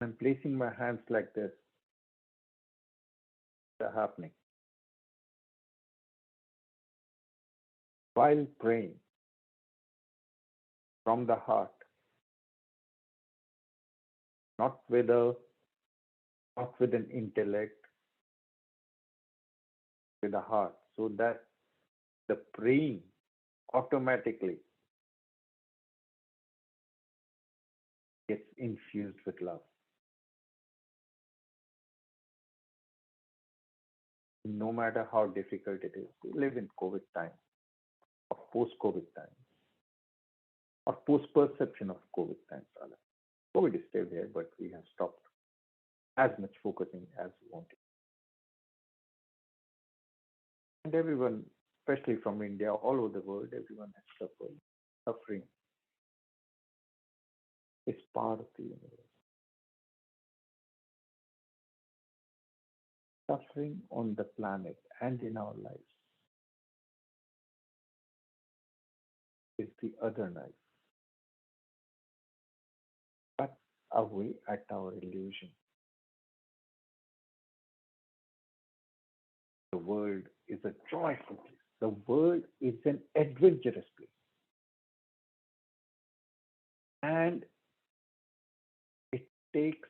I'm placing my hands like this, they're happening. While praying from the heart, not with a not with an intellect, with a heart, so that the praying automatically gets infused with love. No matter how difficult it is, we live in COVID time or post-COVID time or post-perception of COVID times, rather. COVID is still here, but we have stopped as much focusing as we wanted. And everyone, especially from India, all over the world, everyone has suffered. Suffering is part of the universe. Suffering on the planet and in our lives is the other knife. But away at our illusion. The world is a joyful place. The world is an adventurous place. And it takes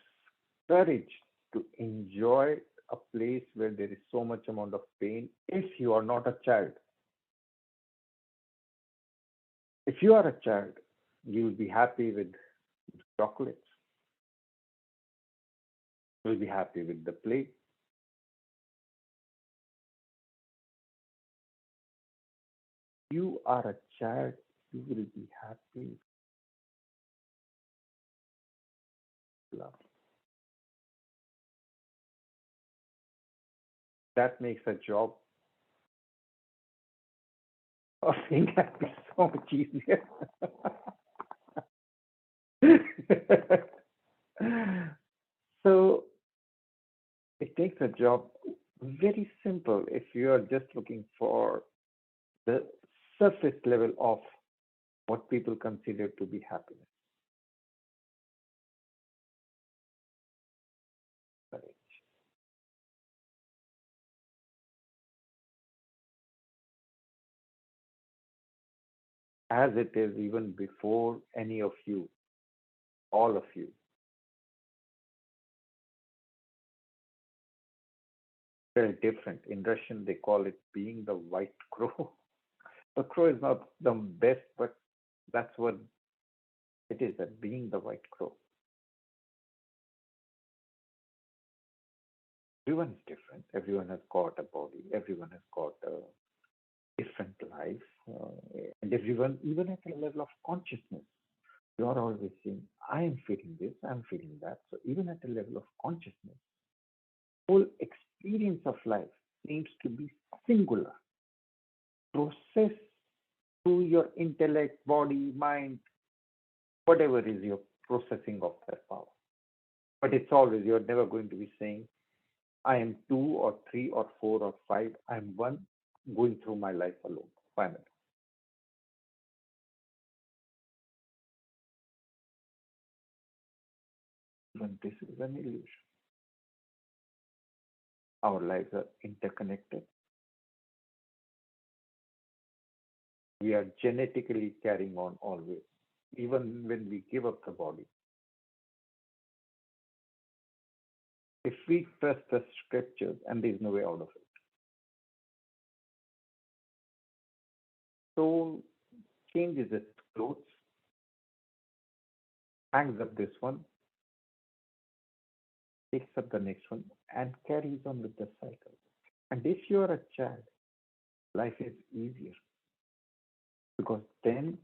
courage to enjoy a place where there is so much amount of pain if you are not a child. If you are a child, you will be happy with chocolates. You will be happy with the play. You are a child, you will be happy with love. That makes a job of being happy so much easier. So it takes a job very simple if you are just looking for the surface level of what people consider to be happiness. Courage. As it is even before any of you, all of you. Very different. In Russian, they call it being the white crow. The crow is not the best, but that's what it is, that being the white crow. Everyone is different. Everyone has got a body. Everyone has got a different life. And everyone, even at a level of consciousness, you are always saying, I am feeling this, I'm feeling that. So even at a level of consciousness, whole experience of life seems to be singular, processed through your intellect, body, mind, whatever is your processing of that power. But it's always, you're never going to be saying, I am two or three or four or five, I'm one going through my life alone. Finally. But this is an illusion. Our lives are interconnected. We are genetically carrying on always, even when we give up the body. If we trust the scriptures, and there's no way out of it. So changes its clothes, hangs up this one, takes up the next one, and carries on with the cycle. And if you are a child, life is easier because then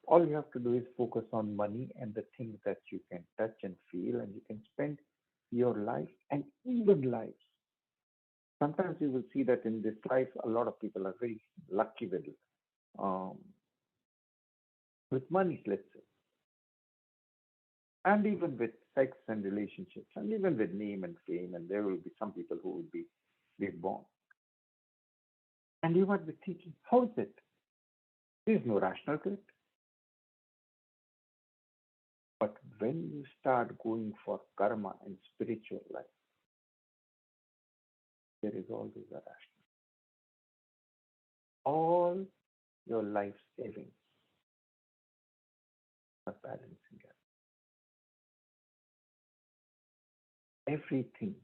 all you have to do is focus on money and the things that you can touch and feel, and you can spend your life and even lives. Sometimes you will see that in this life, a lot of people are very lucky um, with money, let's say, and even with sex and relationships, and even with name and fame. And there will be some people who will be born. And you might be thinking, how is it? There is no rational to it. But when you start going for karma in spiritual life, there is always a rational. All your life savings are balancing out. Everything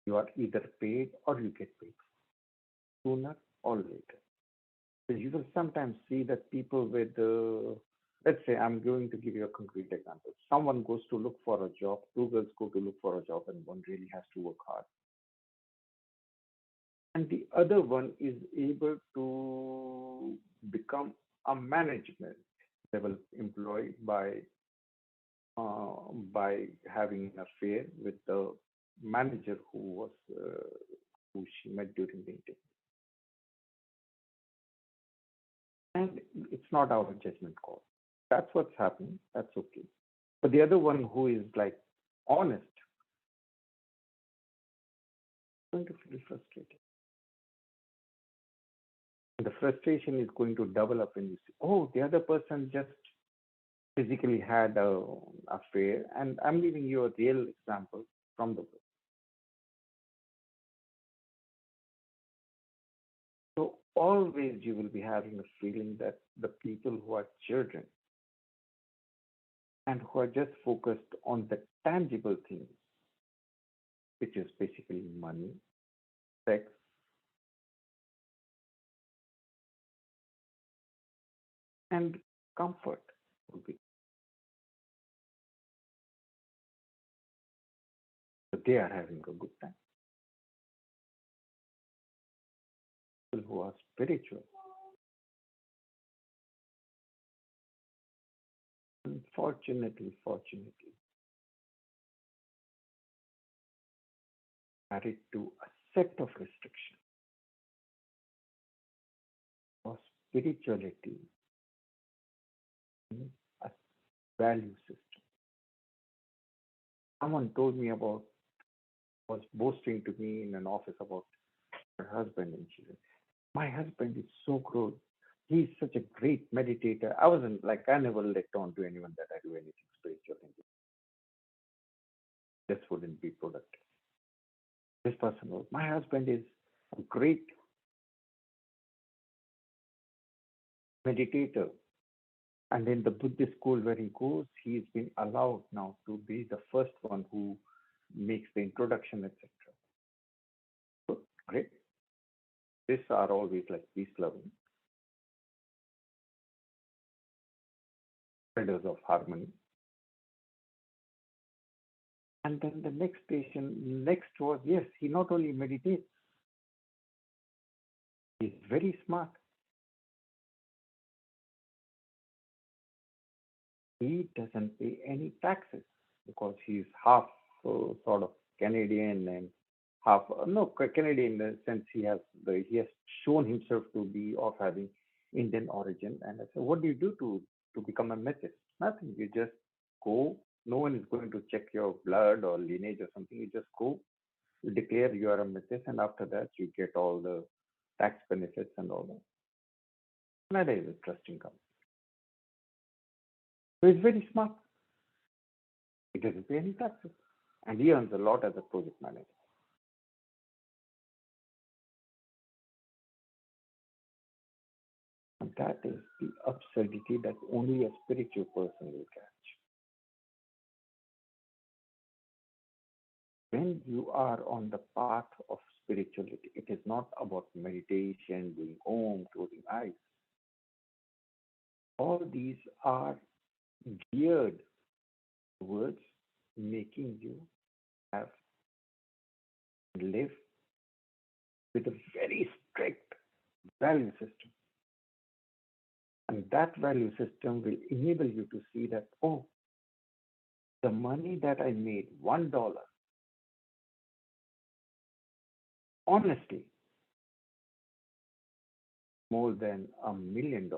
you are either paid or you get paid sooner or later. So you will sometimes see that people with, let's say, I'm going to give you a concrete example. Someone goes to look for a job, two girls go to look for a job, and one really has to work hard. And the other one is able to become a management level employee by having an affair with the manager who she met during the interview. And it's not our judgment call. That's what's happening. That's okay. But the other one who is like honest, is going to feel frustrated. And the frustration is going to develop when you see, oh, the other person just physically had a affair, and I'm giving you a real example from the book. So always you will be having a feeling that the people who are children and who are just focused on the tangible things, which is basically money, sex, and comfort, would be. So they are having a good time. People who are spiritual, fortunately, married to a set of restrictions for spirituality, mm, a value system. Someone told me about, was boasting to me in an office about her husband, and she said, my husband is so good. He's such a great meditator. I wasn't like, I never let on to anyone that I do anything spiritual. This wouldn't be productive. This person was, my husband is a great meditator. And in the Buddhist school where he goes, he's been allowed now to be the first one who makes the introduction, etc. So great. These are always like peace loving, spreaders of harmony. And then the next station, next was, yes, he not only meditates, he's very smart. He doesn't pay any taxes because he's half sort of Canadian and half no Canadian in the sense he has shown himself to be of having Indian origin. And I said, what do you do to become a Methodist? Nothing. You just go. No one is going to check your blood or lineage or something. You just go. You declare you are a Methodist, and after that you get all the tax benefits and all that. Canada is a trusting company. So he's very smart. He doesn't pay any taxes. And he earns a lot as a project manager. And that is the absurdity that only a spiritual person will catch. When you are on the path of spirituality, it is not about meditation, doing om, closing eyes. All these are geared towards making you have live with a very strict value system. And that value system will enable you to see that, oh, the money that I made, $1, honestly, more than $1 million.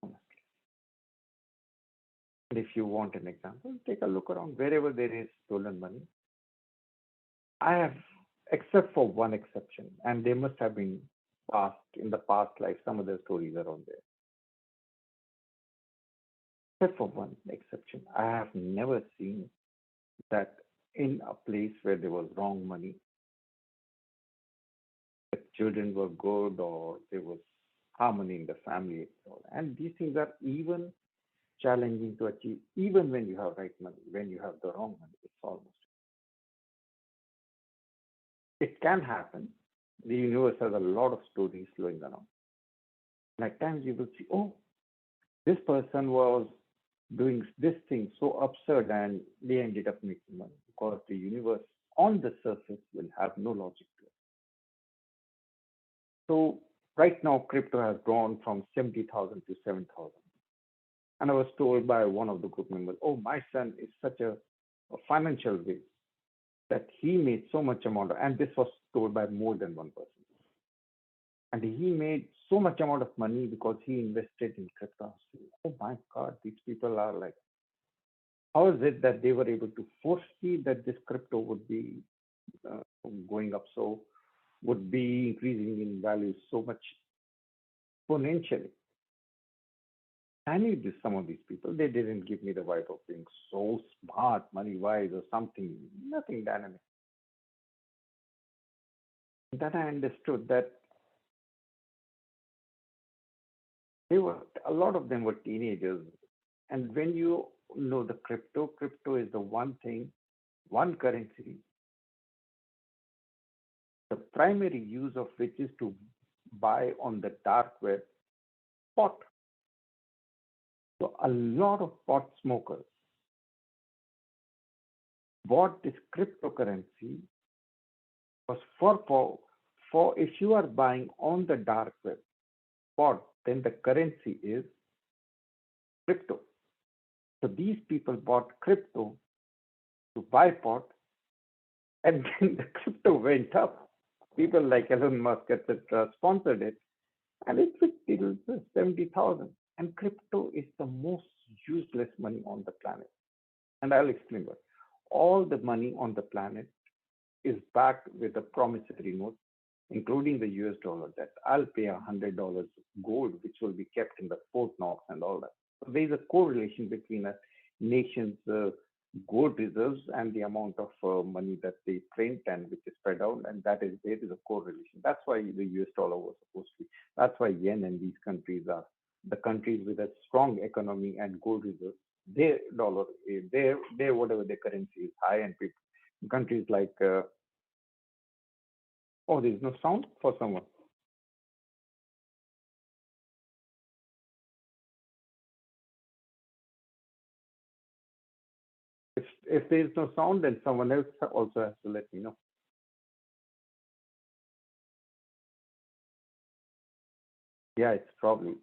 Honestly. And if you want an example, take a look around wherever there is stolen money. I have, except for one exception, and they must have been past in the past life, some of the stories are on there. except for one exception. I have never seen that in a place where there was wrong money, the children were good or there was harmony in the family. And these things are even challenging to achieve, even when you have right money. When you have the wrong money, it's almost. It can happen. The universe has a lot of stories flowing around. And at times you will see, oh, this person was doing this thing so absurd and they ended up making money because the universe on the surface will have no logic to it. So right now, crypto has grown from 70,000 to 7,000. And I was told by one of the group members, oh, my son is such a financial way that he made so much amount, and this was told by more than one person. And he made so much amount of money because he invested in crypto. Oh my God, these people are like, how is it that they were able to foresee that this crypto would be uh, going up so, would be increasing in value so much exponentially? I knew this, some of these people, they didn't give me the vibe of being so smart, money wise, or something, nothing dynamic. Then I understood that they were, a lot of them were teenagers. And when you know the crypto is the one thing, one currency, the primary use of which is to buy on the dark web pot. So a lot of pot smokers bought this cryptocurrency was for if you are buying on the dark web pot, then the currency is crypto. So these people bought crypto to buy pot, and then the crypto went up. People like Elon Musk, etc., sponsored it, and it went till 70,000. And crypto is the most useless money on the planet. And I'll explain why. All the money on the planet is backed with a promissory note, including the US dollar, that I'll pay $100 gold, which will be kept in the Fort Knox and all that. So there is a correlation between a nation's gold reserves and the amount of money that they print and which is spread out, and that is there is a correlation. That's why the US dollar was supposed to be. That's why yen and these countries are the countries with a strong economy and gold reserves. Their dollar, their whatever their currency is high, and people, countries like oh, there is no sound for someone. If there is no sound, then someone else also has to let me know. Yeah, it's probably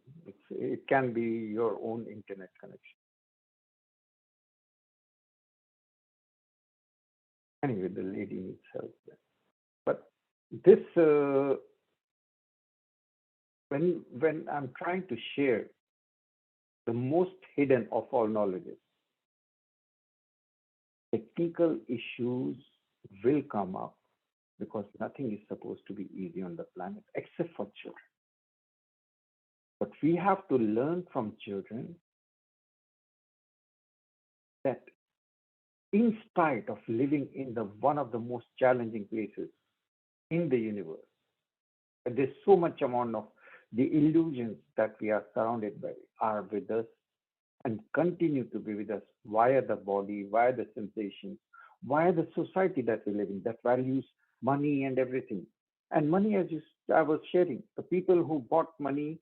it can be your own internet connection. Anyway, the lady needs help there. But this when I'm trying to share the most hidden of all knowledges, technical issues will come up because nothing is supposed to be easy on the planet except for children. But we have to learn from children that in spite of living in the one of the most challenging places in the universe, there's so much amount of the illusions that we are surrounded by are with us and continue to be with us via the body, via the sensations, via the society that we live in that values money and everything. And money, as you, I was sharing, the people who bought money,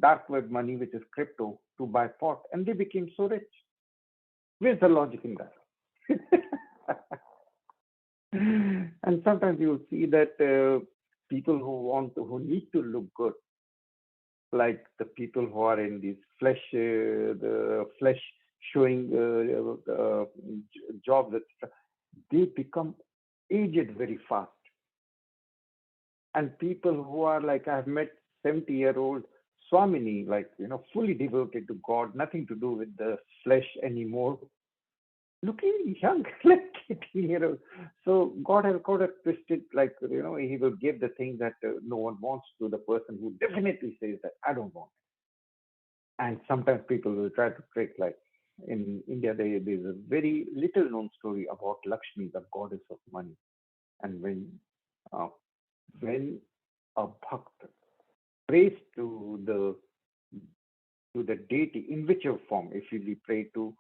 dark web money, which is crypto, to buy pot, and they became so rich. Where's the logic in that? And sometimes you will see that people who need to look good, like the people who are in these the flesh showing jobs, etc., they become aged very fast. And people who are like, I've met 70-year-old Swamini, like, fully devoted to God, nothing to do with the flesh anymore, looking young, like 18-year-old. So God has got it twisted, like, He will give the thing that no one wants to the person who definitely says that I don't want. And sometimes people will try to trick, like, In India, there's a very little known story about Lakshmi, the goddess of money. And uh, when a bhakt prays to the deity in whichever form, if we pray to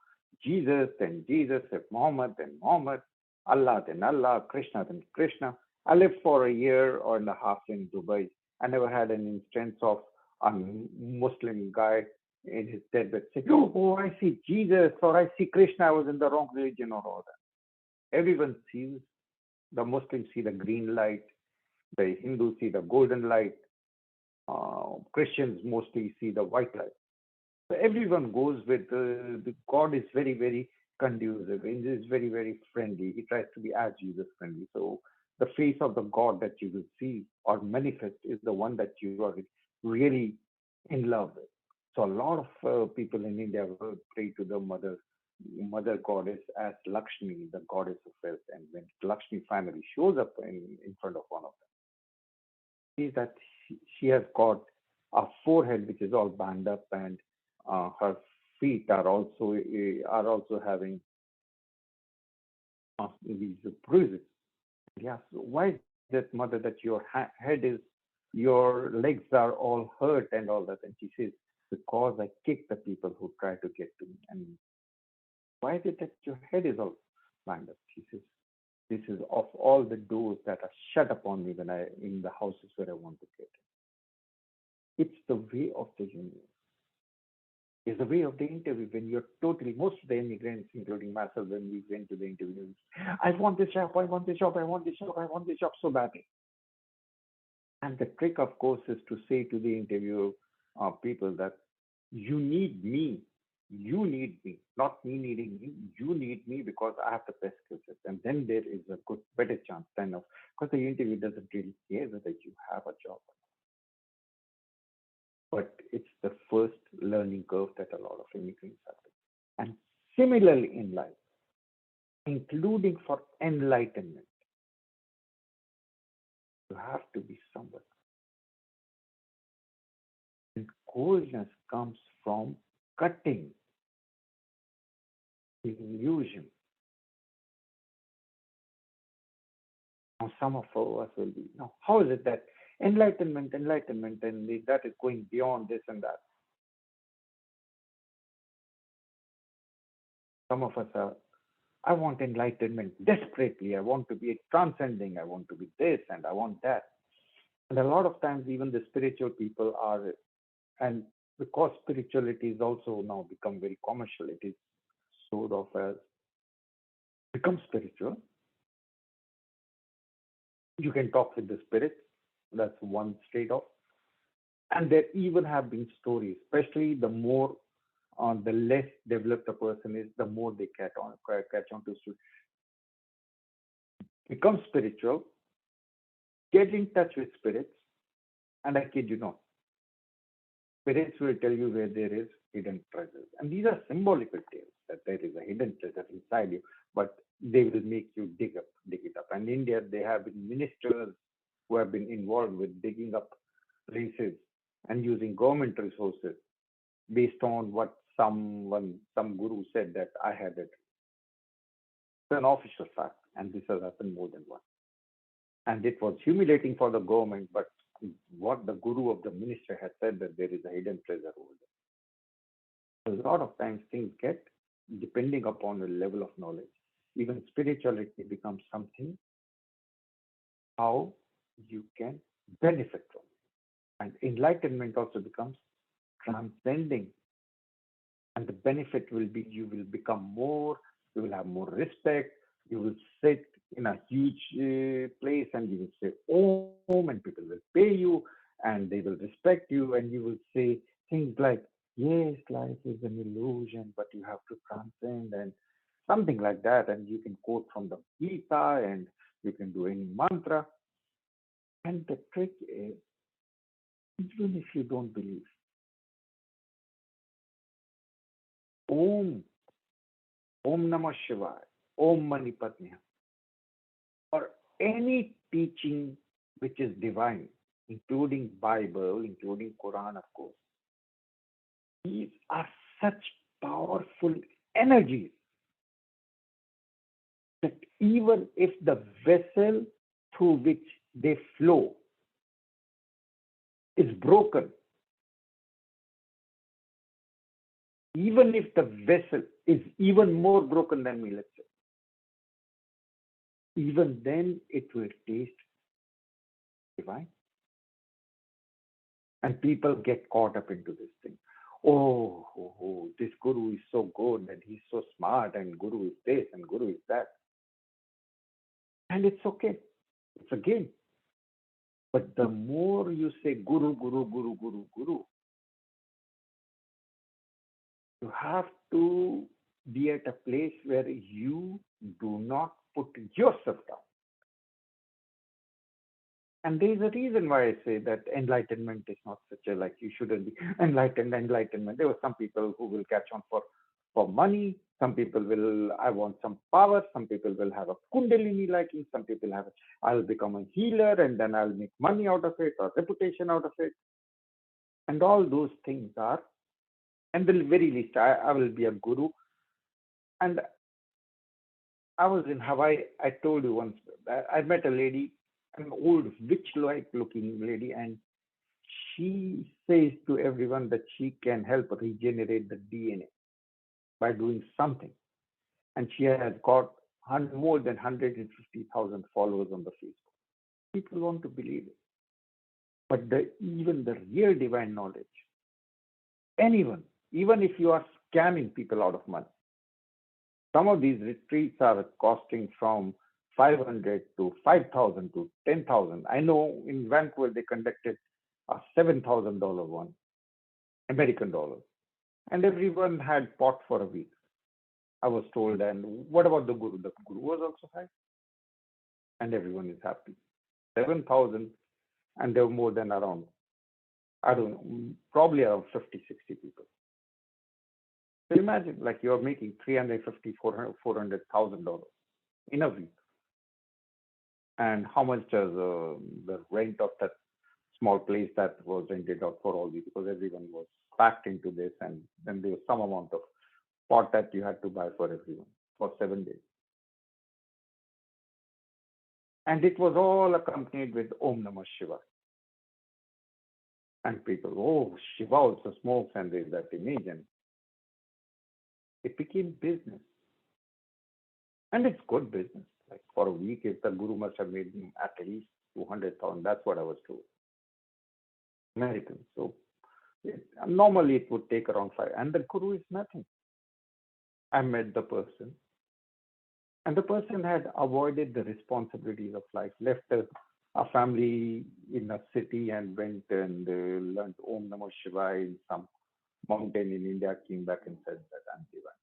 Jesus, then Jesus, if Muhammad, then Muhammad, Allah, then Allah, Krishna, then Krishna. I lived for a year or and a half in Dubai. I never had an instance of a Muslim guy in his deathbed saying, "Oh, I see Jesus," or "I see Krishna, I was in the wrong religion," or all that. Everyone sees, the Muslims see the green light, the Hindus see the golden light, Christians mostly see the white light. So everyone goes with the God is very, very conducive. He is very, very friendly. He tries to be as Jesus friendly. So the face of the God that you will see or manifest is the one that you are really in love with. So a lot of people in India will pray to the mother goddess as Lakshmi, the goddess of wealth. And when Lakshmi finally shows up in front of one of them, see that she has got a forehead which is all band up, and her feet are also having these bruises. Yeah, so why is that, mother, that your head is, your legs are all hurt and all that? And she says, because I kick the people who try to get to me. And why is it that your head is all band up? She says, this is of all the doors that are shut upon me when I in the houses where I want to get in. It's the way of the universe. Is the way of the interview when you're totally, most of the immigrants, including myself, when we went to the interview, I want this job, I want this job, I want this job, I want this job so badly. And the trick, of course, is to say to the interview people that you need me. You need me, not me needing you. You need me because I have the best skill set. And then there is a good, better chance then of, because the interview doesn't really care whether you have a job, but it's the first learning curve that a lot of immigrants have. And similarly in life, including for enlightenment, you have to be someone. And coldness comes from cutting the illusion. Now, some of us will be, now, how is it that enlightenment, and that is going beyond this and that? Some of us are, I want enlightenment desperately. I want to be transcending. I want to be this and I want that. And a lot of times, even the spiritual people are, and because spirituality is also now become very commercial, it is sort of as become spiritual. You can talk with the spirits. That's one state of. And there even have been stories, especially the less developed a person is, the more they catch on to become spiritual, get in touch with spirits, and I kid you not, spirits will tell you where there is hidden treasures. And these are symbolical tales that there is a hidden treasure inside you, but they will make you dig it up. And in India, there have been ministers who have been involved with digging up places and using government resources based on what some guru said that I had it. It's an official fact, and this has happened more than once. And it was humiliating for the government, but what the guru of the minister had said that there is a hidden treasure over there. So a lot of times things get, depending upon the level of knowledge, even spirituality becomes something how you can benefit from it. And enlightenment also becomes transcending. And the benefit will be you will become more, you will have more respect, you will sit in a huge place and you will say Om, and people will pay you and they will respect you, and you will say things like, yes, life is an illusion, but you have to transcend, and something like that. And you can quote from the Gita and you can do any mantra. And the trick is, even if you don't believe, Om, Om Namah Shivaya, Om Mani Padme, or any teaching which is divine, including Bible, including Quran, of course, these are such powerful energies that even if the vessel through which they flow is broken, even if the vessel is even more broken than me, let's say, even then it will taste divine. And people get caught up into this thing. Oh, this guru is so good and he's so smart, and guru is this and guru is that. And it's okay. It's a game. But the more you say guru, guru, guru, guru, guru, you have to be at a place where you do not put yourself down. And there is a reason why I say that enlightenment is not such a, like, you shouldn't be enlightenment. There were some people who will catch on for money. Some people will, I want some power. Some people will have a kundalini liking. Some people have, I'll become a healer and then I'll make money out of it or reputation out of it. And all those things are, and the very least, I will be a guru. And I was in Hawaii. I told you once, I met a lady, an old witch-like looking lady, and she says to everyone that she can help regenerate the DNA by doing something. And she has got more than 150,000 followers on the Facebook. People want to believe it. But even the real divine knowledge, anyone, even if you are scamming people out of money, some of these retreats are costing from 500 to 5,000 to 10,000. I know in Vancouver they conducted a $7,000 one, American dollars, and everyone had pot for a week. I was told, and what about the guru? The guru was also high, and everyone is happy. 7,000, and there were more than around, I don't know, probably around 50, 60 people. So imagine, like, you're making $350,000, $400,000 in a week. And how much does the rent of that small place that was rented out for all these? Because everyone was packed into this, and then there was some amount of pot that you had to buy for everyone for 7 days. And it was all accompanied with Om Namah Shiva. And people, oh, Shiva also smokes, and there's that image. And it became business. And it's good business. Like, for a week, if the guru must have made at least 200,000. That's what I was told. American. So normally it would take around 5. And the guru is nothing. I met the person. And the person had avoided the responsibilities of life, left a family in a city and went and learned Om Namah Shivaya in some mountain in India, came back and said that I'm divine.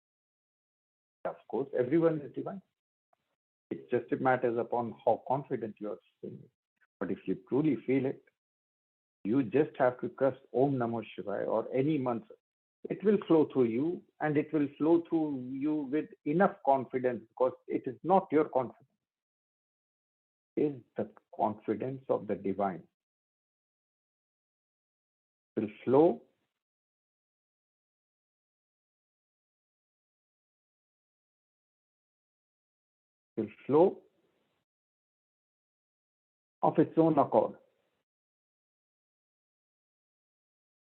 Of course, everyone is divine. It just matters upon how confident you are saying it. But if you truly feel it, you just have to trust Om Namah Shivaya or any mantra. It will flow through you, and it will flow through you with enough confidence, because it is not your confidence. It is the confidence of the divine. It will flow. It will flow of its own accord.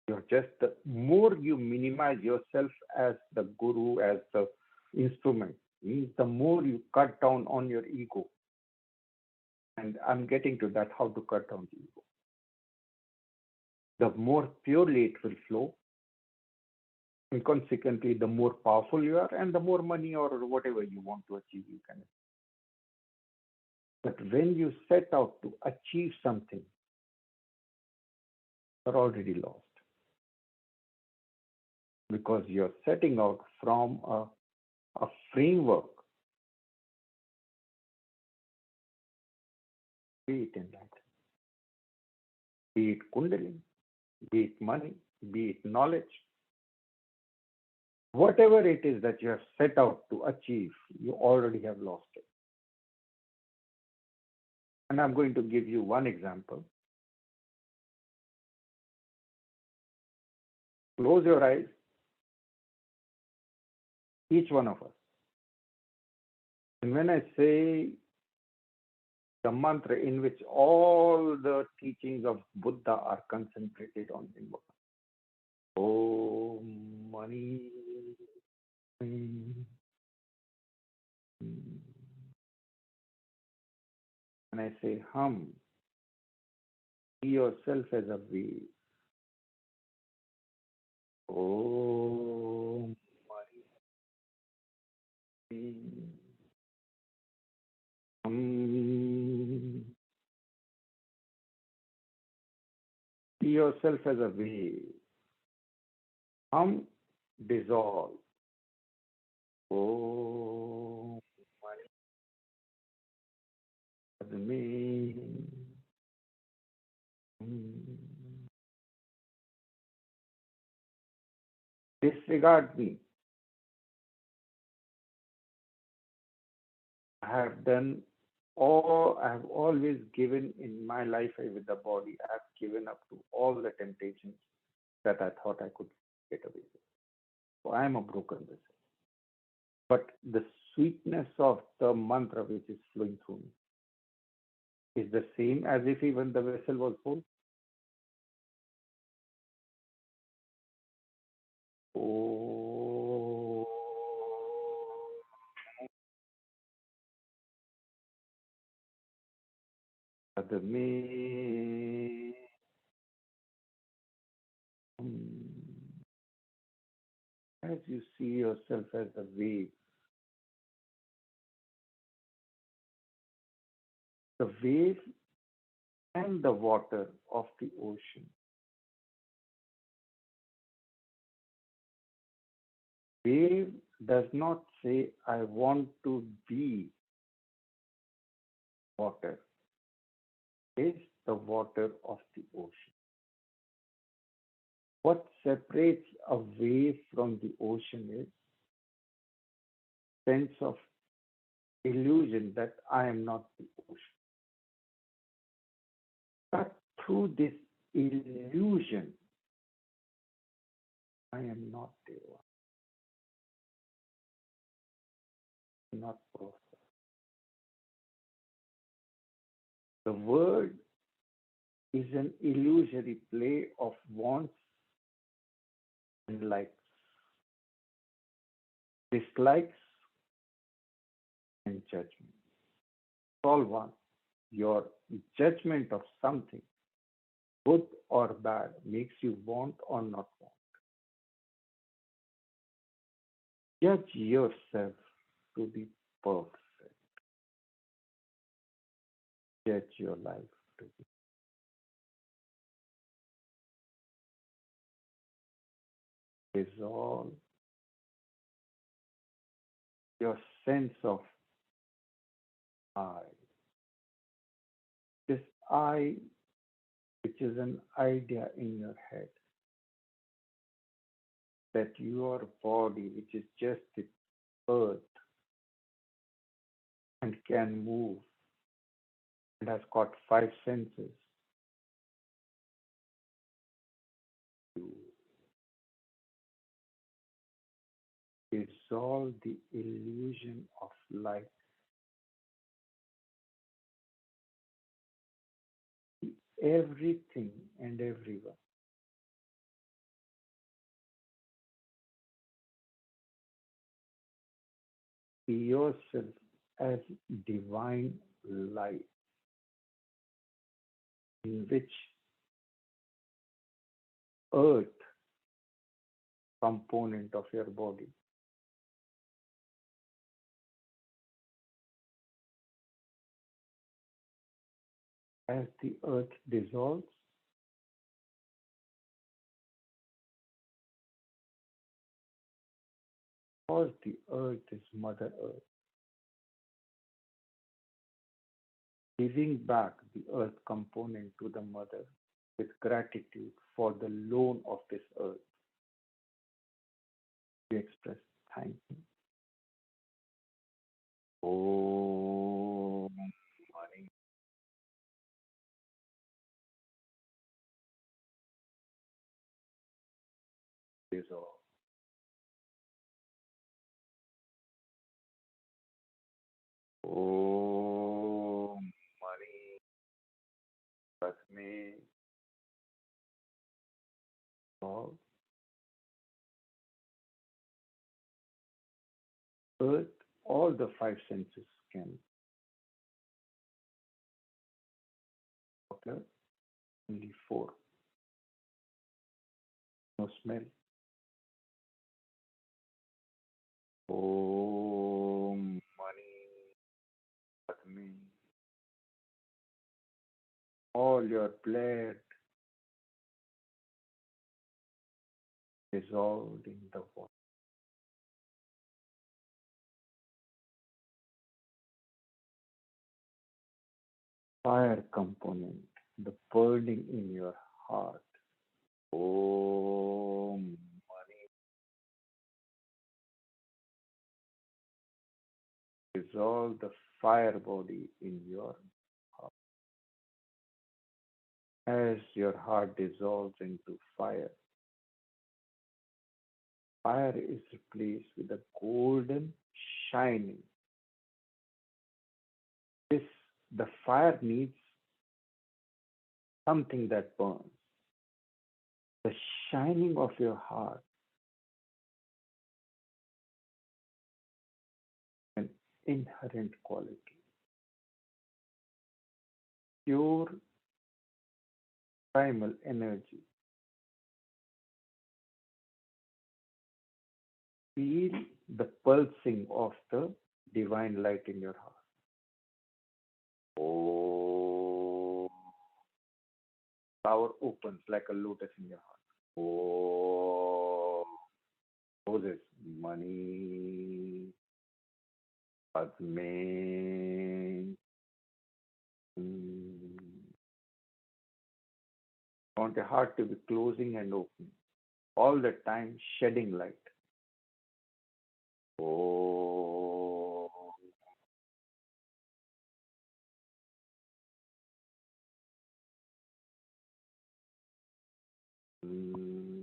You're just, the more you minimize yourself as the guru, as the instrument, means the more you cut down on your ego. And I'm getting to that, how to cut down the ego. The more purely it will flow, and consequently, the more powerful you are, and the more money or whatever you want to achieve, you can. But when you set out to achieve something, you're already lost. Because you're setting out from a framework, be it enlightenment, be it kundalini, be it money, be it knowledge. Whatever it is that you have set out to achieve, you already have lost it. And I'm going to give you one example. Close your eyes each one of us. And when I say the mantra in which all the teachings of Buddha are concentrated on in one. Om Mani. And I say hum, see yourself as a wave. Om Mani. Hum. See yourself as a wave. Hum, dissolve. Om Mani. Disregard me. I have done all, I have always given in my life with the body. I have given up to all the temptations that I thought I could get away with. So I am a broken vessel. But the sweetness of the mantra which is flowing through me is the same as if even the vessel was full. Oh, Padme. As you see yourself as a wave, the wave and the water of the ocean. Wave does not say, I want to be water. It's the water of the ocean. What separates a wave from the ocean is sense of illusion that I am not the ocean. But through this illusion, I am not Deva, not Professor. The word is an illusory play of wants and likes, dislikes and judgment. All one. Your judgment of something, good or bad, makes you want or not want. Judge yourself to be perfect. Judge your life to be dissolve your sense of I. This I, which is an idea in your head, that your body, which is just the earth, and can move, and has got five senses, to dissolve the illusion of life. Everything and everyone see yourself as divine light, in which earth component of your body as the earth dissolves, or the earth is Mother Earth, giving back the earth component to the mother with gratitude for the loan of this earth. We express thank you. Om Mani dissolve. Earth, all the five senses can. Water, only four. No smell. Om Mani Padme. All your blood dissolved in the water. Fire component, the burning in your heart. Om Mani. Dissolve the fire body in your heart. As your heart dissolves into fire, fire is replaced with a golden shining. This the fire needs something that burns. The shining of your heart, an inherent quality, pure primal energy. Feel the pulsing of the divine light in your heart. Oh, flower opens like a lotus in your heart. Oh, Moses, money, Padme. Want your heart to be closing and opening, all the time shedding light. Oh, mm,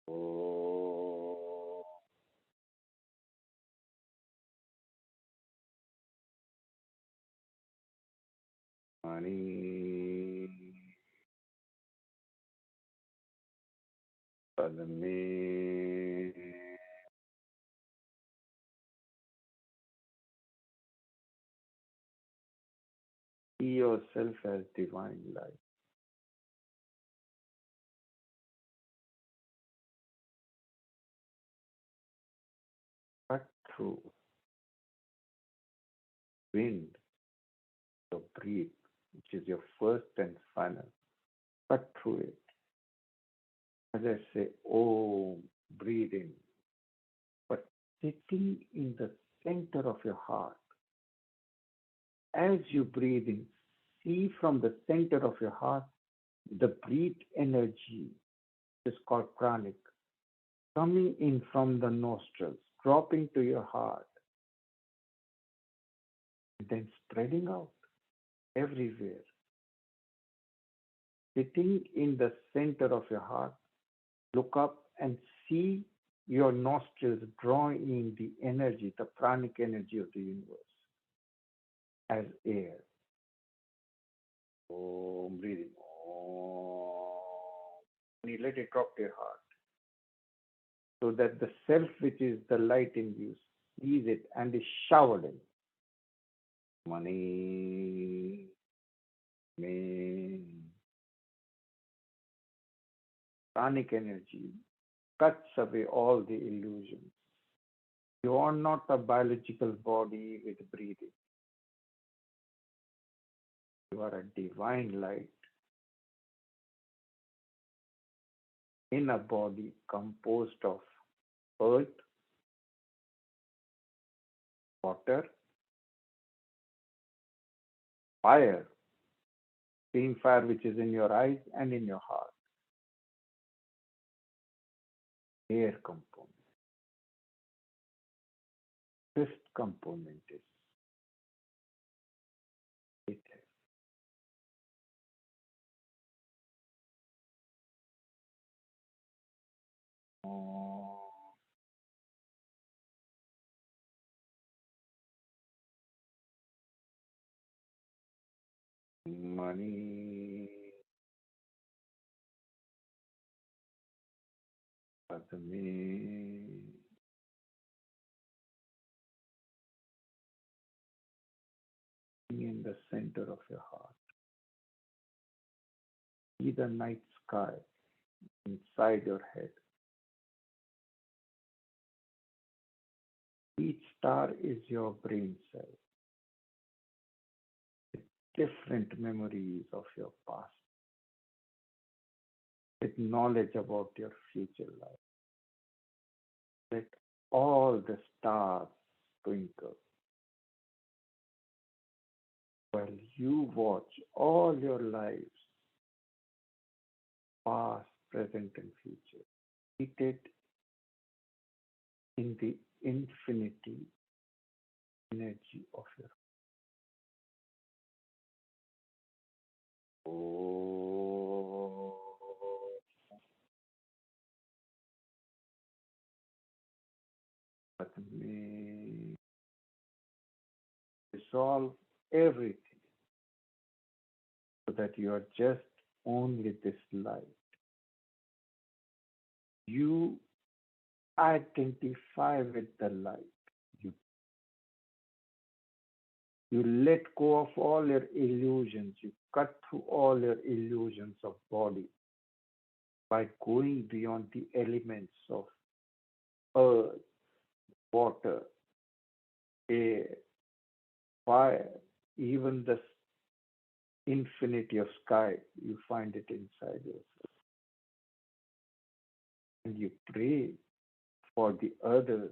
oh, money, Padme. See yourself as divine light. Cut through wind, your breath, which is your first and final. Cut through it. As I say, oh, breathe in. But sitting in the center of your heart, as you breathe in, see from the center of your heart the breathe energy, which is called pranic, coming in from the nostrils, dropping to your heart, and then spreading out everywhere. Sitting in the center of your heart, look up and see your nostrils drawing in the energy, the pranic energy of the universe as air. Oh, breathing. Oh. And you let it drop to your heart so that the self, which is the light in you, sees it and is showered in. Money, me, pranic energy cuts away all the illusions. You are not a biological body with breathing. You are a divine light in a body composed of earth, water, fire, same fire which is in your eyes and in your heart, air component. Fifth component is ether. Oh, money, Padme. In the center of your heart. See the night sky inside your head. Each star is your brain cell with different memories of your past, with knowledge about your future life. Let all the stars twinkle while you watch all your lives, past, present, and future, seated in the infinity energy of your Oh, but may resolve everything so that you are just only this light. You identify with the light. You, you let go of all your illusions. You cut through all your illusions of body by going beyond the elements of earth, water, air, fire, even the infinity of sky. You find it inside yourself. And you pray for the others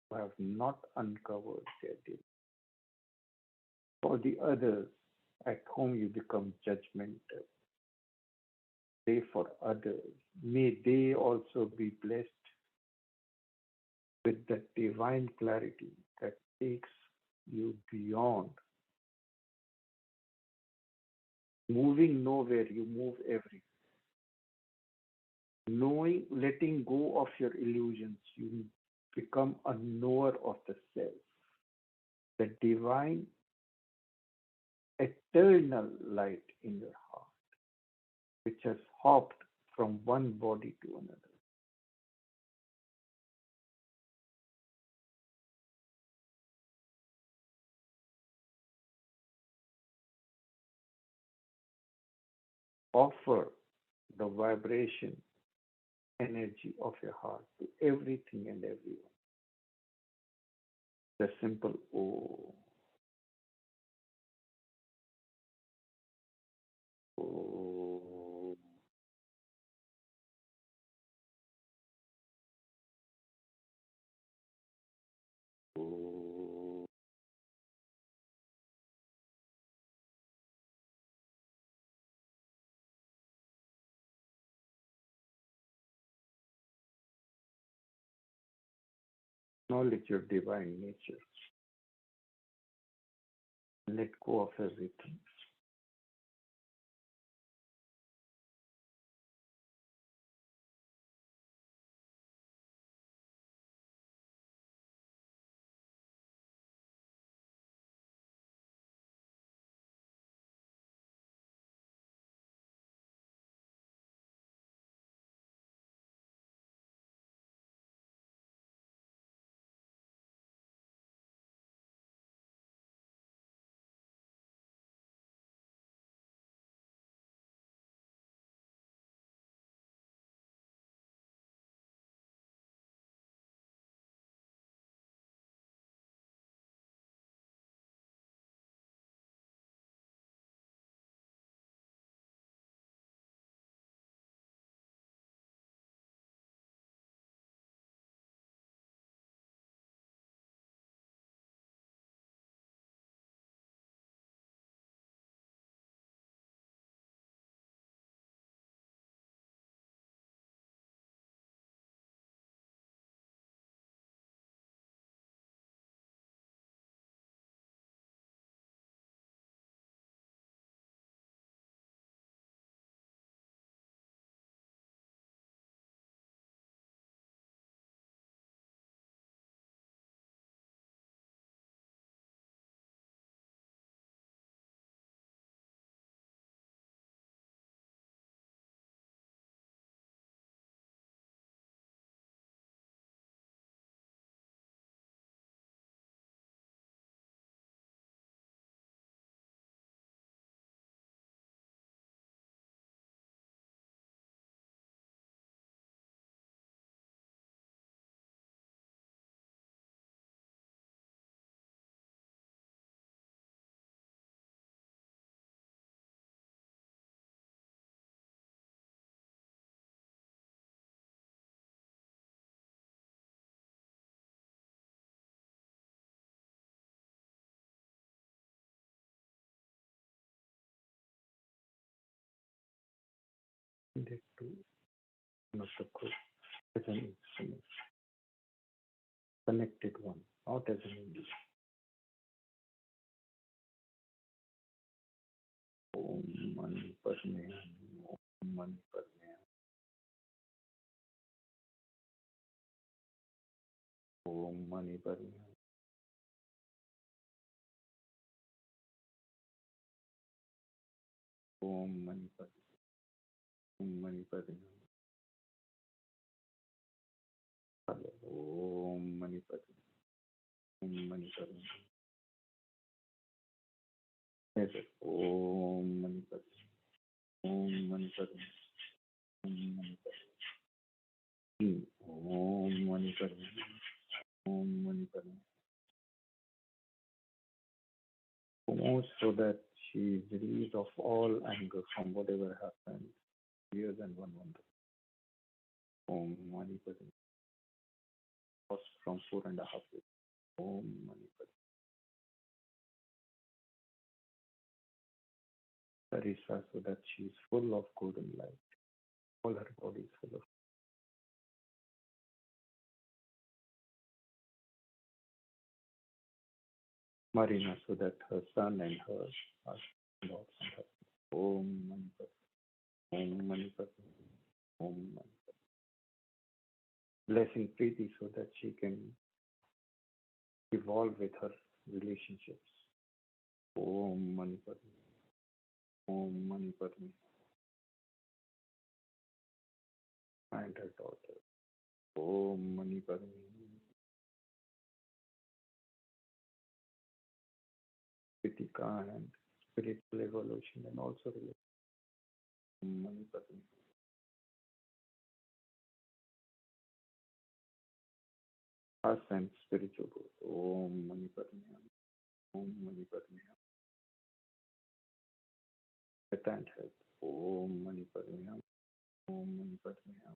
who have not uncovered their depth. For the others at whom you become judgmental. Pray for others. May they also be blessed with that divine clarity that takes you beyond. Moving nowhere, you move everywhere. Knowing, letting go of your illusions, you become a knower of the self. The divine, eternal light in your heart, which has hopped from one body to another. Offer the vibration energy of your heart to everything and everyone. The simple oh, oh, oh. Acknowledge your divine nature. Let go of everything. Intended to one of the group as an instrument, connected one, not as an individual. Om Mani Padme Hum, Om Mani Padme Hum, Om Mani Padme Hum, Om Mani Padme Om Mani Padme Hum, Om Mani Padme Om Mani Padme Yes, sir. Om Mani Padme Om Mani Padme Om Mani Padme Om Mani Padme Om Mani Padme almost so that she is released of all anger from whatever happened years and one wonder. Om Mani Padme lost from 4.5 years. Om Mani Padme Sarisa so that she is full of golden light. All her body is full of Marina so that her son and her are Lord and her. Om Mani Padme Om Mani Padme Om Mani Padme. Blessing Preeti so that she can evolve with her relationships. Om Mani Padme Om Mani Padme and her daughter. Om Mani Padme Kritika and spiritual evolution and also related. Om Mani Padme us and spiritual growth. Om Mani Padme Om Mani Padme Health and health. Om Mani Padme Om Mani Padme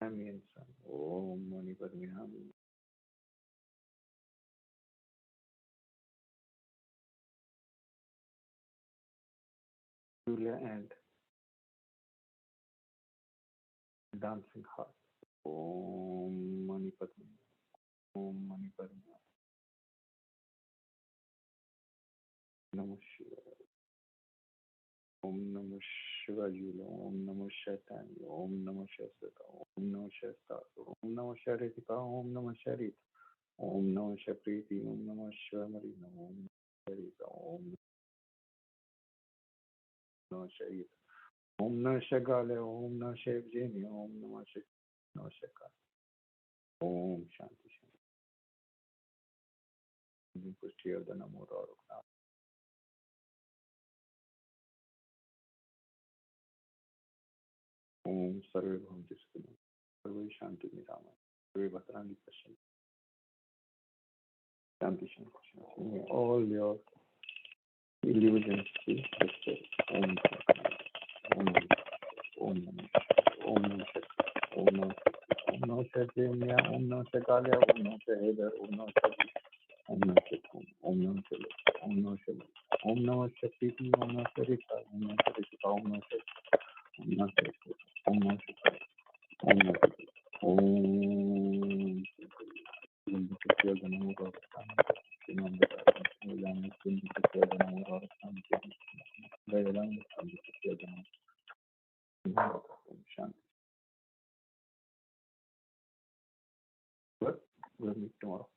Ami and son. Om Mani Padme Julia and dancing heart. Om Mani Padme Om Mani Padme Namah Shivaya. Om Namah Shivaya Julia. Om Namah Shaitanya. Om Namah Shasata. Om Namah Shastatra. Om Namah Sharitika. Om Namah Sharit. Om Namah Shapriti. Om Namah Shyamarina. Om Namah Sharita. Om Namah Sharit. Om Namah Shagale. Om Namah Shavjeni. Om Namah Shakal. Om Shanti Shanti. Pushti of the Namo Rukna. Om Sarve Bhavantu Sukhino. Sarve Shanti Nirama. Sarve Bhadrani Pashan. Shanti Shanti Shanti. May all your illusions be dispelled. Om Om Om Om Om Om Namo Shakya. Om Namo Shakala. Om Namo Shahedar. Om Namo Shakti. Om Namo Shakti. Om Namo Shakti. Om Namo Shakti. Om Namo Shakti. Om Namo Sharita. Om Namo Sharita. Om Namo Shakti. Om Namo Shakti. Om Namo Shakti. Om Namo Shakti. Om Shanti. We'll meet tomorrow.